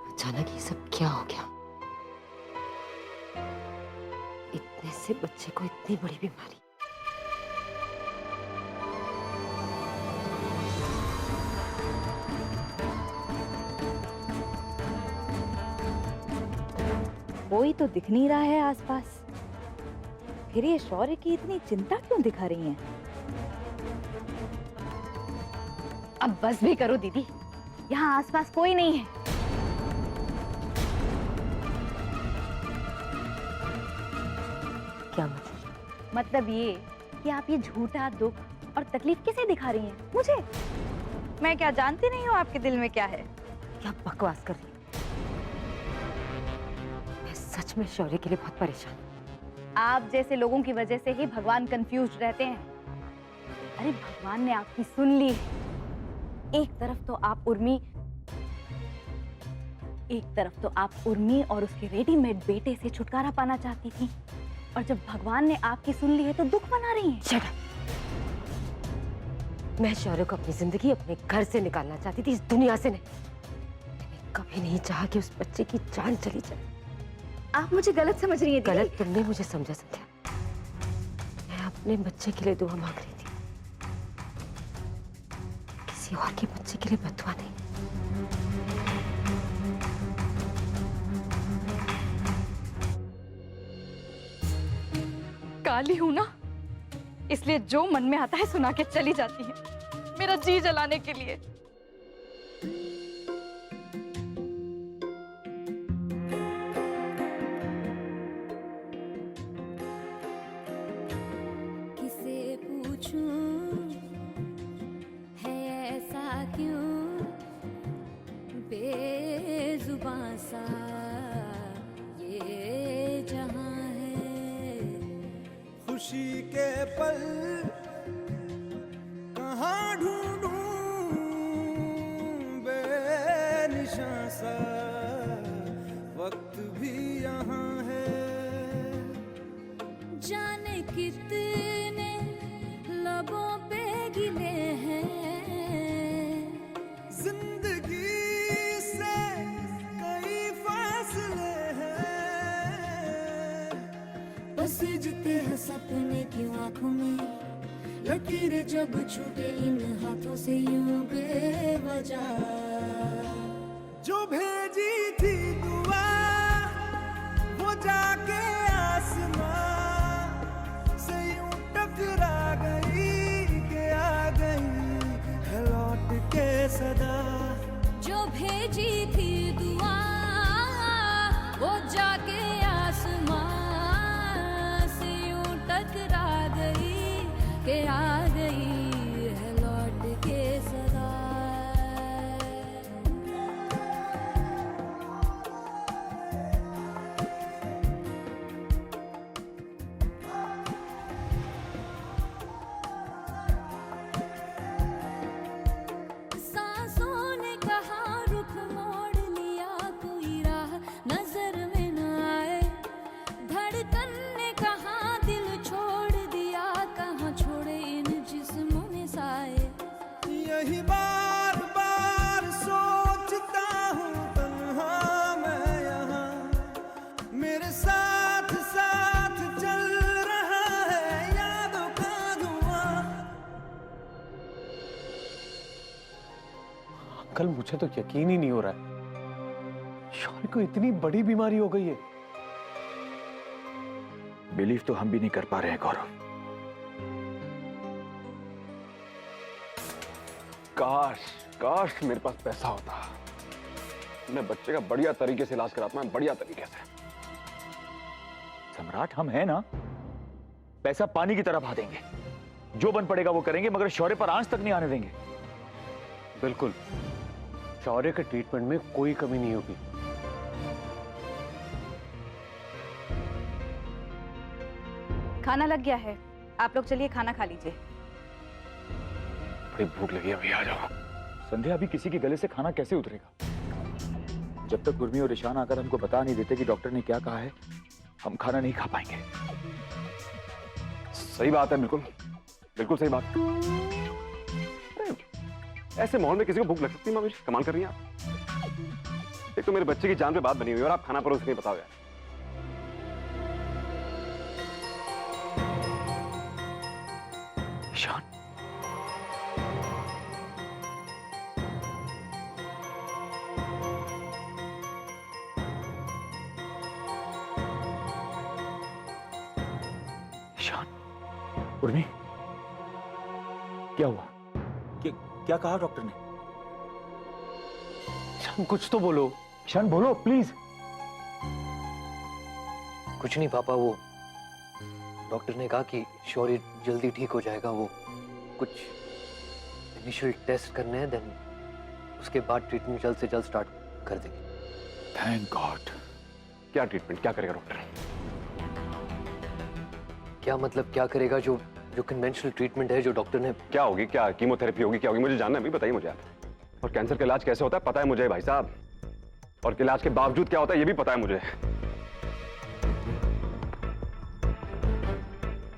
अचानक ये सब क्या हो गया? इतने से बच्चे को इतनी बड़ी बीमारी। कोई तो दिख नहीं रहा है आसपास। फिर ये शौर्य की इतनी चिंता क्यों दिखा रही हैं? अब बस भी करो दीदी, यहाँ आसपास कोई नहीं है। क्या मतलब? मतलब ये कि आप ये झूठा दुख और तकलीफ किसे दिखा रही हैं? मुझे? मैं क्या जानती नहीं हूँ आपके दिल में क्या है? क्या बकवास कर रही है? मैं सच में शौर्य के लिए बहुत परेशान हूँ। आप जैसे लोगों की वजह से ही भगवान कंफ्यूज रहते हैं। अरे भगवान ने आपकी सुन ली है। एक तरफ तो आप उर्मी और उसके रेडीमेड बेटे से छुटकारा पाना चाहती थी, और जब भगवान ने आपकी सुन ली है तो दुख मना रही हैं। Shut up. मैं शौर्य को अपनी जिंदगी, अपने घर से निकालना चाहती थी, इस दुनिया से नहीं। मैंने कभी नहीं चाहा कि उस बच्चे की जान चली जाए। आप मुझे गलत समझ रही हैं दीदी। गलत तुमने मुझे समझा संध्या। मैं अपने बच्चे के लिए दुआ मांग रही थी, किसी और के बच्चे के लिए बदुआ नहीं। काली हूं ना, इसलिए जो मन में आता है सुना के चली जाती है, मेरा जी जलाने के लिए। किसे पूछूं है ऐसा क्यों बेजुबां सा ये जहां है। खुशी के पल कहाँ ढूंढूं बेनिशां सा वक्त भी यहाँ है। जाने कितने लबों पे गिले हैं, जिंदगी से कई फासले हैं। बस जीते हैं सपने की आंखों में, लकीरें जब छूटे इन हाथों से यूं बेवजह। जो भेजी थी दुआ वो जाके आसमां से यूं टकरा गई कि आ गई है लौट के सदा। जो भेजी थी दुआ वो जाके आसमां से यूं टकरा गई कि आ गई है लौट के सदा। सांसों ने कहा रुख मोड़ लिया, कोई राह नजर में न आए। धड़कन ने कहा दिल छोड़ दिया, कहाँ छोड़े इन जिस्मों में साए। यही बार बार सोचता हूँ तन्हा मैं यहाँ, मेरे साथ साथ चल रहा है यादों का धुआं। कल मुझे तो यकीन ही नहीं हो रहा है, शौर्य को इतनी बड़ी बीमारी हो गई है। बिलीव तो हम भी नहीं कर पा रहे हैं गौरव। काश काश मेरे पास पैसा होता, मैं बच्चे का बढ़िया तरीके से इलाज कराता हूं, बढ़िया तरीके से। सम्राट हम हैं ना, पैसा पानी की तरह बहा देंगे, जो बन पड़ेगा वो करेंगे, मगर शौर्य पर आंच तक नहीं आने देंगे। बिल्कुल, शौर्य के ट्रीटमेंट में कोई कमी नहीं होगी। खाना लग गया है, आप लोग चलिए खाना खा लीजिए। बड़ी भूख लगी है, अभी आ जाओ। संध्या, अभी किसी के गले से खाना कैसे उतरेगा? जब तक उर्मी और ईशान आकर हमको बता नहीं देते कि डॉक्टर ने क्या कहा है, हम खाना नहीं खा पाएंगे। सही बात है, बिल्कुल बिल्कुल सही बात। अरे, ऐसे माहौल में किसी को भूख लग सकती है? मामी जी कमाल कर रही हैं आप। एक तो मेरे बच्चे की जान पे बात बनी हुई है और आप खाना परोस नहीं बताओ यार। ईशान, ईशान, उर्मी, क्या हुआ? क्या कहा डॉक्टर ने? ईशान कुछ तो बोलो। ईशान बोलो प्लीज। कुछ नहीं पापा, वो डॉक्टर ने कहा कि शौर्य जल्दी ठीक हो जाएगा। वो कुछ इनिशियल टेस्ट करने हैं, देन उसके बाद ट्रीटमेंट जल्द से जल्द स्टार्ट कर देंगे। Thank God. क्या ट्रीटमेंट, क्या करेगा डॉक्टर? क्या मतलब क्या करेगा? जो कन्वेंशनल ट्रीटमेंट है जो डॉक्टर ने। क्या होगी, क्या कीमोथेरेपी होगी, क्या होगी? मुझे जानना है, अभी बताइए मुझे आप। और कैंसर का इलाज कैसे होता है पता है मुझे भाई साहब, और इलाज के बावजूद क्या होता है ये भी पता है मुझे।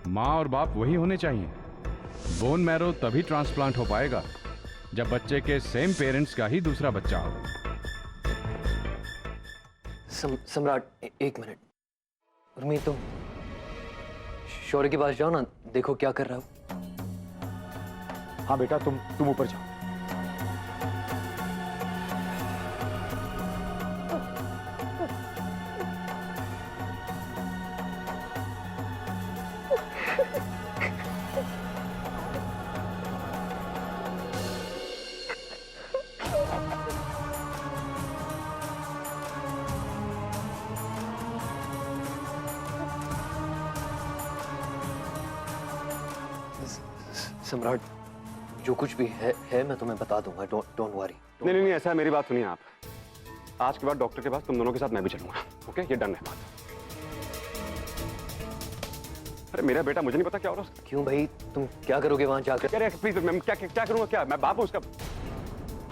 माँ और बाप वही होने चाहिए। बोन मैरो तभी ट्रांसप्लांट हो पाएगा जब बच्चे के सेम पेरेंट्स का ही दूसरा बच्चा हो। सम्राट एक मिनट। उर्मी तुम शौर्य के पास जाओ ना, देखो क्या कर रहा हो। हाँ बेटा, तुम ऊपर जाओ। सम्राट जो कुछ भी है मैं तुम्हें बता दूंगा। Don't worry. नहीं, ऐसा है, मेरी बात सुनिए आप। आज के बाद डॉक्टर के पास तुम दोनों के साथ मैं भी चलूंगा। ओके, ये डन है बात। अरे मेरा बेटा, मुझे नहीं पता क्या हो रहा है। क्यों भाई, तुम क्या करोगे वहां जाकर? अरे प्लीज, मैं क्या करूंगा? क्या मैं बाप हूं? उसका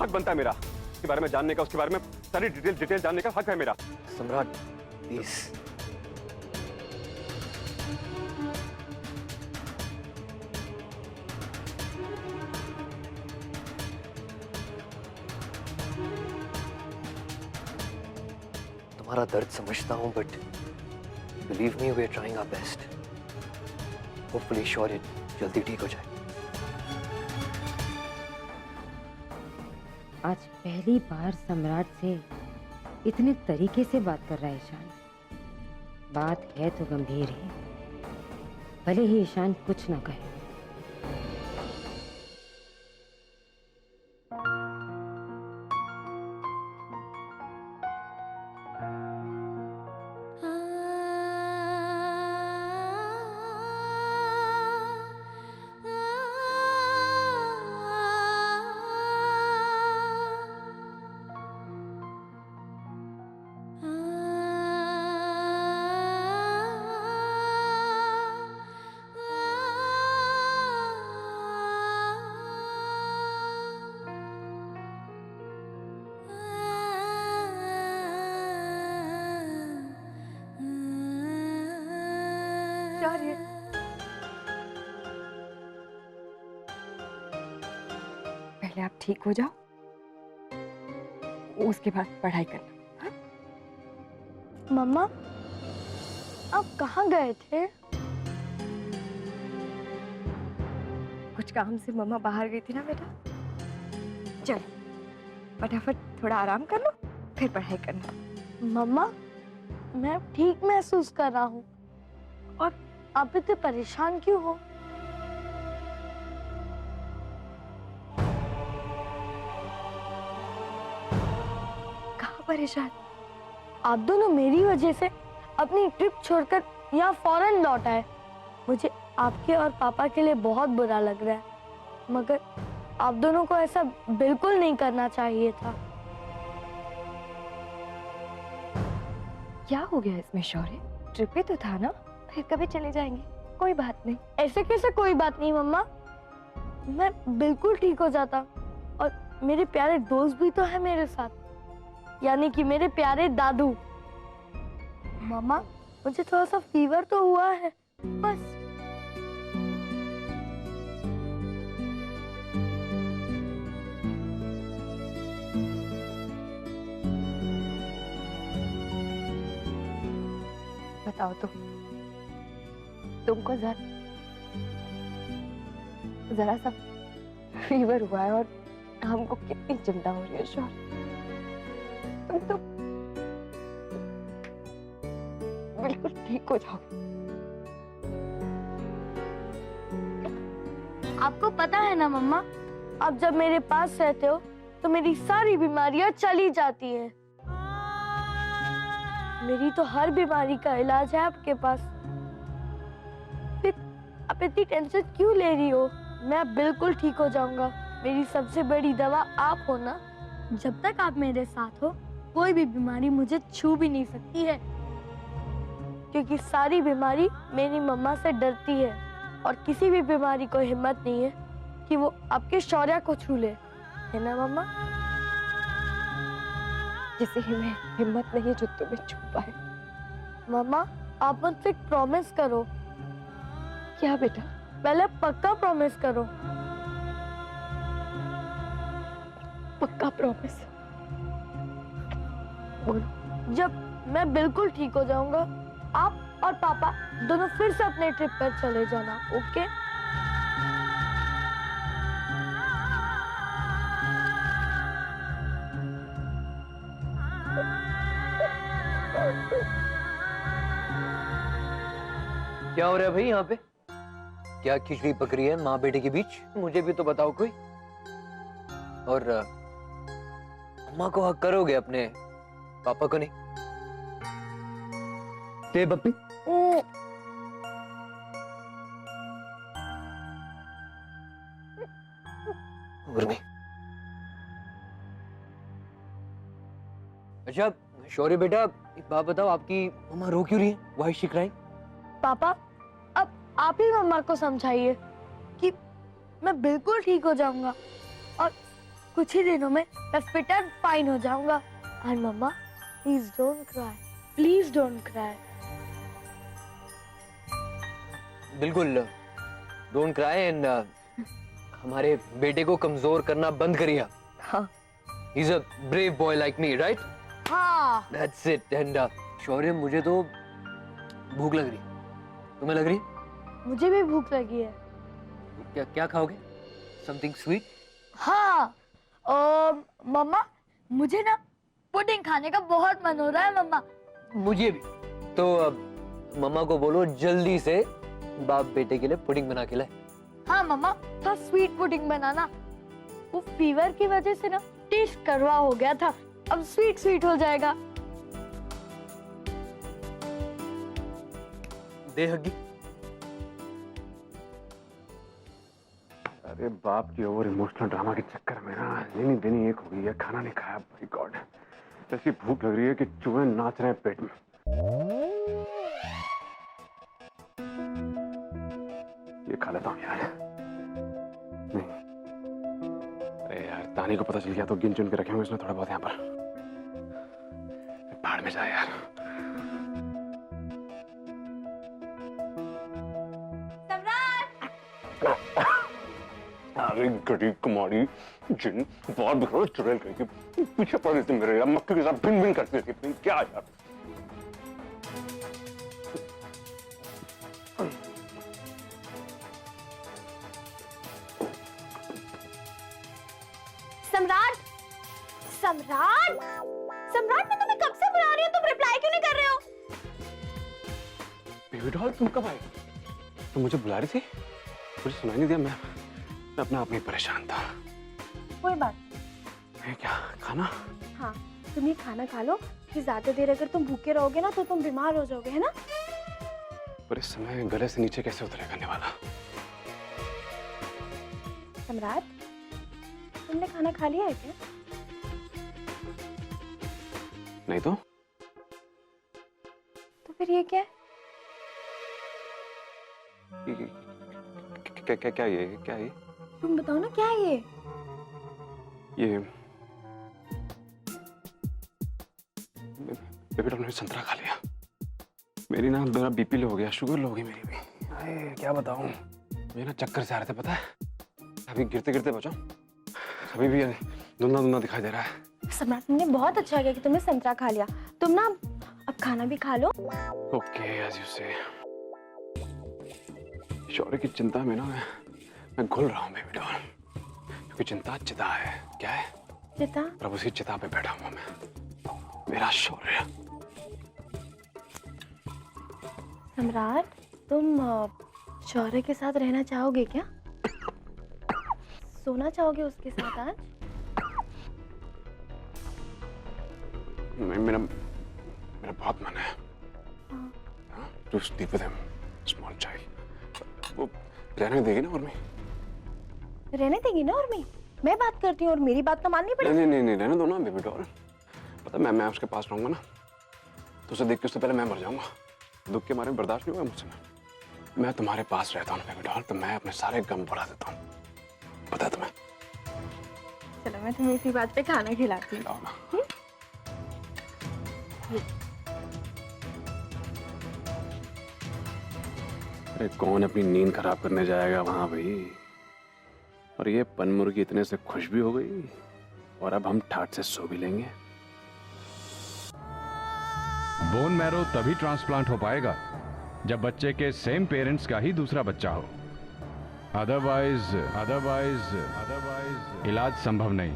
हक बनता है मेरा उसके बारे में जानने का, उसके बारे में सारी डिटेल जानने का हक है मेरा। सम्राट प्लीज। तुम्हारा दर्द समझता हूं, but believe me, we are trying our best. Hopefully Shaurya जल्दी ठीक हो जाए। आज पहली बार सम्राट से इतने तरीके से बात कर रहा है ईशान। बात है तो गंभीर ही, भले ही ईशान कुछ ना कहे। पहले आप ठीक हो जाओ, उसके बाद पढ़ाई करना। हाँ? मम्मा, आप कहाँ गए थे? कुछ काम से मम्मा बाहर गई थी ना बेटा। चलो फटाफट थोड़ा आराम कर लो, फिर पढ़ाई करना। मम्मा, मैं ठीक महसूस कर रहा हूँ, और आप इतने परेशान क्यों हो? परेशान? आप दोनों मेरी वजह से अपनी ट्रिप छोड़कर यहाँ फौरन लौट आए। मुझे आपके और पापा के लिए बहुत बुरा लग रहा है, मगर आप दोनों को ऐसा बिल्कुल नहीं करना चाहिए था। क्या हो गया इसमें शौर्य? ट्रिप पे तो था ना, फिर कभी चले जाएंगे, कोई बात नहीं। ऐसे कैसे कोई बात नहीं मम्मा, मैं बिल्कुल ठीक हो जाता, और मेरे प्यारे दोस्त भी तो है मेरे साथ, यानी कि मेरे प्यारे दादू। मम्मा, मुझे थोड़ा सा फीवर तो हुआ है बस। बताओ तुमको जरा सा फीवर हुआ है और हमको कितनी चिंता हो रही है शौर्य। तुम तो बिल्कुल ठीक हो जाओगे। आपको पता है ना मम्मा, आप जब मेरे पास रहते हो तो मेरी सारी बीमारियां चली जाती हैं। मेरी तो हर बीमारी का इलाज है आपके पास। फिर आप इतनी टेंशन क्यों ले रही हो? मैं बिल्कुल ठीक हो जाऊंगा। मेरी सबसे बड़ी दवा आप हो ना। जब तक आप मेरे साथ हो कोई भी बीमारी मुझे छू भी नहीं सकती है, क्योंकि सारी बीमारी मेरी मम्मा से डरती है और किसी भी बीमारी को हिम्मत नहीं है कि वो आपके शौर्य को छू ले, है ना मम्मा? किसी में हिम्मत नहीं है जो तुम्हें छू पाए। मम्मा आप मुझसे एक प्रॉमिस करो। क्या बेटा? पहले पक्का प्रॉमिस करो। पक्का प्रॉमिस? बोलो। जब मैं बिल्कुल ठीक हो जाऊंगा आप और पापा दोनों फिर से अपने ट्रिप पर चले जाना, ओके? क्या हो रहा है भाई यहाँ पे? क्या खिचड़ी पक रही है माँ बेटे के बीच? मुझे भी तो बताओ कोई। और अम्मा को हक करोगे, अपने पापा को नहीं? ते पप्पी उर्मी। अच्छा शौर्य बेटा, एक बात बताओ, आपकी मम्मा रो क्यों रही है? Why she crying? पापा अब आप ही मम्मा को समझाइए कि मैं बिल्कुल ठीक हो जाऊंगा और कुछ ही दिनों में मैं फिट एंड फाइन हो जाऊंगा। And mama please don't cry, please don't cry. बिल्कुल डोंट क्राई एंड हमारे बेटे को कमजोर करना बंद करिए आप। हाँ। He's a brave boy like me, right? हाँ। That's it. And शौर्य, मुझे तो भूख लग रही। तुम्हें लग रही? मुझे भी भूख लगी है। क्या क्या खाओगे? Something sweet? हाँ मम्मा मुझे ना पुडिंग खाने का बहुत मन हो रहा है मम्मा। मुझे भी। तो मम्मा को बोलो जल्दी से बाप बेटे के लिए पुडिंग बना के लाए। हाँ मम्मा, थोड़ा स्वीट पुडिंग बनाना। वो फीवर की वजह से ना टेस्ट कड़वा हो गया था, अब स्वीट स्वीट हो जाएगा। दे हग्गी। अरे बाप की ओवर इमोशनल ड्रामा के चक्कर में ना लेनी देनी एक हो गई है। खाना नहीं खाया, भाई गॉड। ऐसी भूख लग रही है कि चूहे नाच रहे हैं पेट में। ये खा लेता हूँ यार। नहीं, अरे यार तानी को पता चल गया तो गिन चुन के रखे होंगे उसने थोड़ा बहुत यहाँ पर। भाड़ में जाए यार। अरे गड़ी कुमारी जिन बहुत बिखरो चुड़ैल करके पीछे पड़ रही थी मेरे यार, मक्खी के साथ भिन भिन करती थी। क्या यार? सम्राट, सम्राट, सम्राट, मैं तुम्हें कब से बुला रही हूँ, तुम रिप्लाई क्यों नहीं कर रहे हो? बेबी डॉल तुम कब आई? तुम मुझे बुला रही थी? मुझे सुनाई नहीं दिया। मैं अपने आप में परेशान था। कोई बात। क्या खाना? हाँ, तुम ये खाना खा लो, कि ज्यादा देर अगर तुम भूखे रहोगे ना तो तुम बीमार हो जाओगे, है ना? पर इस समय गले से नीचे कैसे उतरेगा करने वाला? सम्राट, तुमने खाना खा लिया है क्या? नहीं तो फिर ये क्या है? क्या ये? क्या ये? तुम बताओ ना, क्या है ये? ये बेबी डॉल ने संतरा खा लिया। मेरी ना मेरा बीपी लो हो गया, शुगर लो हो गई मेरी भी। अरे क्या बताऊं, मुझे ना चक्कर से आ रहे थे पता है। अभी गिरते गिरते बचा, अभी भी धुंधला धुंधला दिखाई दे रहा है। सम्राट, तुमने बहुत अच्छा किया कि तुमने संतरा खा लिया। तुम ना अब खाना भी खा लो। ओके, एज यू से। शौर्य की चिंता में ना मैं घुल रहा हूँ बेबी डॉल, क्योंकि चिंता चिता है। क्या है? चिता? और उसी चिता पे बैठा हुआ मैं, मेरा शौर्य। सम्राट, तुम शौर्य के साथ रहना चाहोगे क्या? सोना चाहोगे उसके साथ आज? मेरा बहुत मन है to sleep with him, small child. वो रहने देगी ना उर्मी? रहने देगी ना उर्मी? मैं बात करती हूँ और मेरी बात तो माननी पड़ेगी। नहीं, रहने दो ना बेबी डॉल। पता मैं उसके पास रहूंगा ना, तो उसे देख के उससे पहले मैं मर जाऊंगा। दुख के मारे बर्दाश्त नहीं होगा मुझसे। मैं तुम्हारे पास रहता हूँ बेबी डॉल, तो मैं अपने सारे गम भुला देता हूँ। पता है तुम्हें? चलो मैं तुम्हें इसी बात पे खाना खिलाती हूँ। अरे कौन अपनी नींद खराब करने जाएगा वहां भाई। और ये पनमुर्गी इतने से खुश भी हो गई, और अब हम ठाट से सो भी लेंगे। बोन मैरो तभी ट्रांसप्लांट हो पाएगा जब बच्चे के सेम पेरेंट्स का ही दूसरा बच्चा हो। अदरवाइज इलाज संभव नहीं।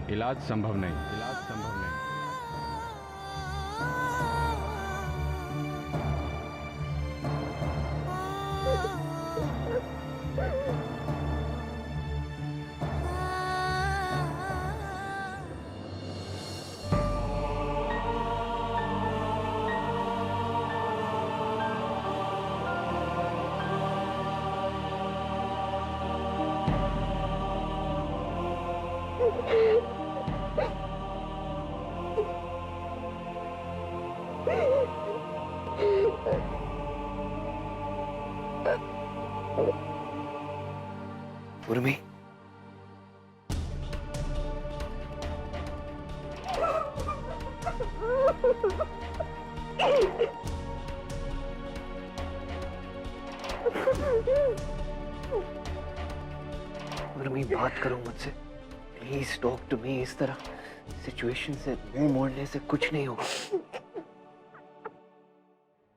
उर्मी, उर्मी बात करो मुझसे, प्लीज टॉक टू मी। इस तरह सिचुएशन से मुंह मोड़ने से कुछ नहीं होगा।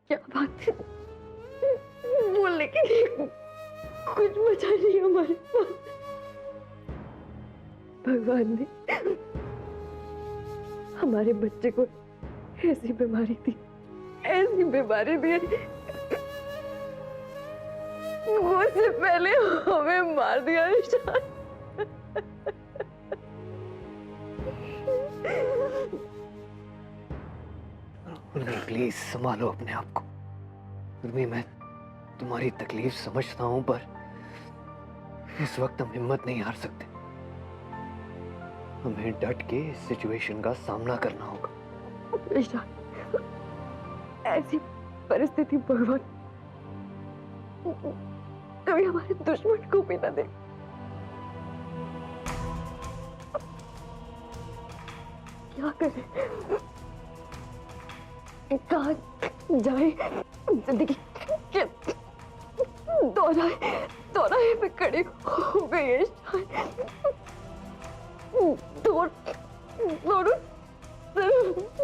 क्या बात है? बोलने के लिए कुछ बचा नहीं हमारे पास। भगवान ने हमारे बच्चे को ऐसी बीमारी दी उससे पहले हमें मार दिया ईशान। उर्मी प्लीज संभालो अपने आप को। उर्मी, मैं तुम्हारी तकलीफ समझता हूं, पर इस वक्त हम हिम्मत नहीं हार सकते। हमें डट के इस सिचुएशन का सामना करना होगा। ईशान, ऐसी परिस्थिति भगवान कभी हमारे दुश्मन को भी ना दे। क्या करें, कहाँ जाए? जिंदगी के दोराहे पे खड़ी हो गई है। दोनों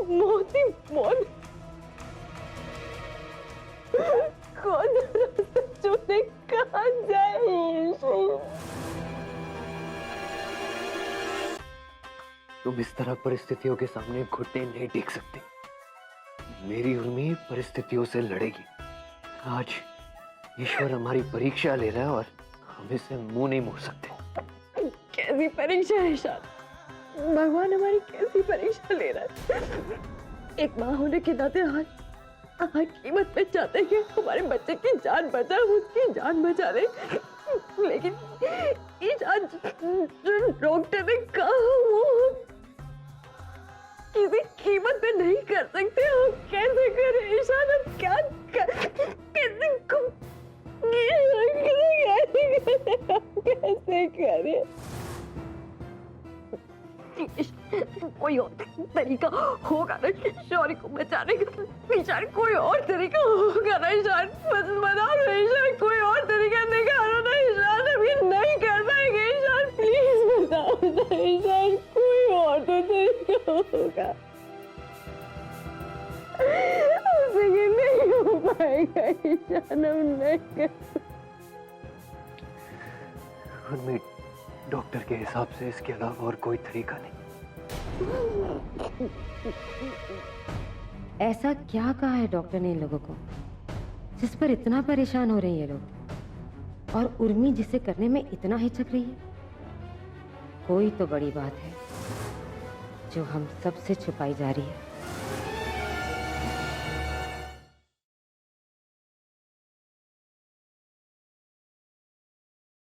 मौत ही मौत। कौन रास्ता चुने, कहाँ जाए? तुम इस तरह परिस्थितियों के सामने घुटने नहीं टेक सकते। मेरी उर्मी परिस्थितियों से लड़ेगी। आज ईश्वर हमारी परीक्षा ले रहा है और हम इससे मुंह नहीं मोड़ सकते। कैसी परीक्षा है ईशान? भगवान हमारी कैसी परीक्षा ले रहा है? एक माँ होने के नाते आज कीमत पे चाहते हैं कि हमारे बच्चे की जान बचा, उसकी जान बचा ले, लेकिन ईशान डॉक्टर ने कहा वो किसी कीमत पे नहीं कर सकते। हम कैसे करें ईशान? हम क्या कैसे करें? कोई और तरीका होगा ना शौर्य को बचाने का? ईशान, कोई और तरीका होगा ना ईशान, बस बता दो ईशान, कोई और तरीका निकालो ना ईशान, अब ये नहीं कर पाएंगे ईशान, प्लीज बताओ ना ईशान, कोई और तो तरीका होगा। हमसे ये नहीं हो पाएगा ईशान, हम नहीं कर। उर्मी, डॉक्टर के हिसाब से इसके अलावा और कोई तरीका नहीं। ऐसा क्या कहा है डॉक्टर ने इन लोगों को जिस पर इतना परेशान हो रहे हैं ये लोग, और उर्मी जिसे करने में इतना हिचक रही है? कोई तो बड़ी बात है जो हम सबसे छुपाई जा रही है।